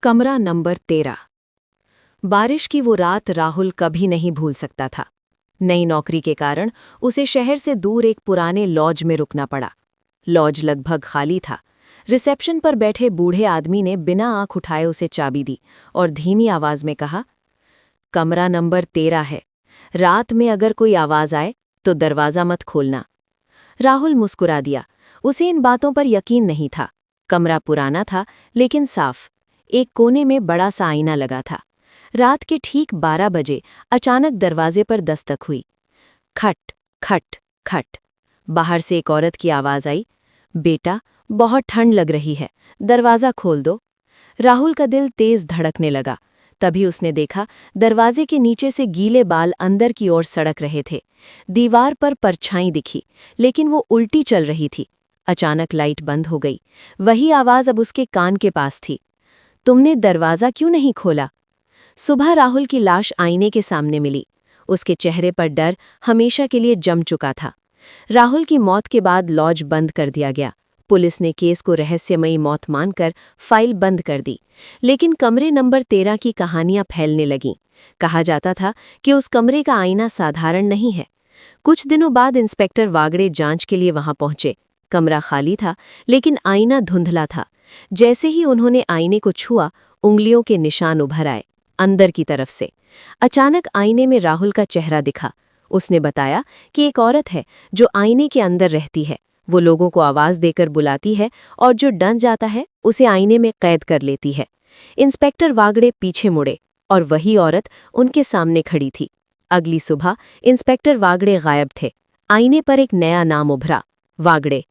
कमरा नंबर 13। बारिश की वो रात राहुल कभी नहीं भूल सकता था। नई नौकरी के कारण उसे शहर से दूर एक पुराने लॉज में रुकना पड़ा। लॉज लगभग खाली था। रिसेप्शन पर बैठे बूढ़े आदमी ने बिना आंख उठाए उसे चाबी दी और धीमी आवाज में कहा, कमरा नंबर 13 है। रात में अगर कोई आवाज आए तो दरवाजा मत खोलना। राहुल मुस्कुरा दिया। उसे इन बातों पर यकीन नहीं था। कमरा पुराना था लेकिन साफ। एक कोने में बड़ा सा आईना लगा था। रात के ठीक 12 बजे अचानक दरवाजे पर दस्तक हुई। खट खट खट। बाहर से एक औरत की आवाज आई, बेटा, बहुत ठंड लग रही है, दरवाजा खोल दो। राहुल का दिल तेज धड़कने लगा। तभी उसने देखा, दरवाजे के नीचे से गीले बाल अंदर की ओर सड़क रहे थे। दीवार पर परछाई दिखी, लेकिन वो उल्टी चल रही थी। अचानक लाइट बंद हो गई। वही आवाज अब उसके कान के पास थी, तुमने दरवाजा क्यों नहीं खोला? सुबह राहुल की लाश आईने के सामने मिली। उसके चेहरे पर डर हमेशा के लिए जम चुका था। राहुल की मौत के बाद लॉज बंद कर दिया गया। पुलिस ने केस को रहस्यमयी मौत मानकर फाइल बंद कर दी। लेकिन कमरे नंबर 13 की कहानियां फैलने लगीं। कहा जाता था कि उस कमरे का आईना साधारण नहीं है। कुछ दिनों बाद इंस्पेक्टर वागड़े जांच के लिए वहां पहुंचे। कमरा खाली था, लेकिन आईना धुंधला था। जैसे ही उन्होंने आईने को छुआ, उंगलियों के निशान उभर आए, अंदर की तरफ से। अचानक आईने में राहुल का चेहरा दिखा। उसने बताया कि एक औरत है जो आईने के अंदर रहती है। वो लोगों को आवाज देकर बुलाती है और जो डर जाता है उसे आईने में कैद कर लेती है। इंस्पेक्टर वागड़े पीछे मुड़े और वही औरत उनके सामने खड़ी थी। अगली सुबह इंस्पेक्टर वागड़े गायब थे। आईने पर एक नया नाम उभरा, वागड़े।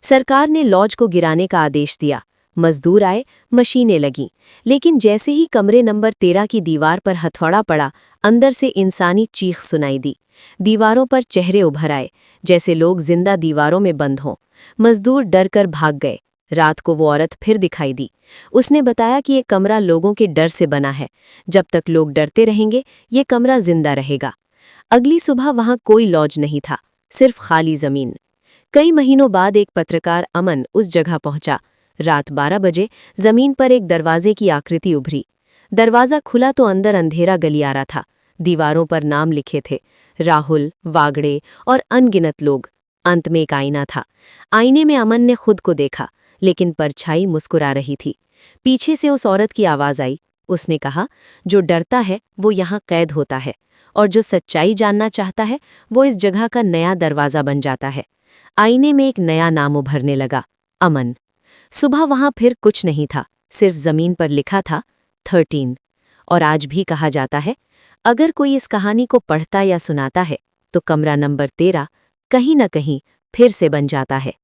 सरकार ने लॉज को गिराने का आदेश दिया। मजदूर आए, मशीनें लगीं, लेकिन जैसे ही कमरे नंबर 13 की दीवार पर हथौड़ा पड़ा, अंदर से इंसानी चीख सुनाई दी। दीवारों पर चेहरे उभर आए, जैसे लोग जिंदा दीवारों में बंद हों। मजदूर डर कर भाग गए। रात को वो औरत फिर दिखाई दी। उसने बताया कि ये कमरा लोगों के डर से बना है। जब तक लोग डरते रहेंगे, ये कमरा जिंदा रहेगा। अगली सुबह वहां कोई लॉज नहीं था, सिर्फ खाली जमीन। कई महीनों बाद एक पत्रकार अमन उस जगह पहुंचा। रात 12 बजे जमीन पर एक दरवाजे की आकृति उभरी। दरवाजा खुला तो अंदर अंधेरा गलियारा था। दीवारों पर नाम लिखे थे, राहुल, वागड़े और अनगिनत लोग। अंत में एक आईना था। आईने में अमन ने खुद को देखा, लेकिन परछाई मुस्कुरा रही थी। पीछे से उस औरत की आवाज आई। उसने कहा, जो डरता है वो यहाँ कैद होता है, और जो सच्चाई जानना चाहता है वो इस जगह का नया दरवाजा बन जाता है। आईने में एक नया नाम उभरने लगा, अमन। सुबह वहां फिर कुछ नहीं था, सिर्फ जमीन पर लिखा था 13। और आज भी कहा जाता है, अगर कोई इस कहानी को पढ़ता या सुनाता है तो कमरा नंबर 13 कहीं न कहीं फिर से बन जाता है।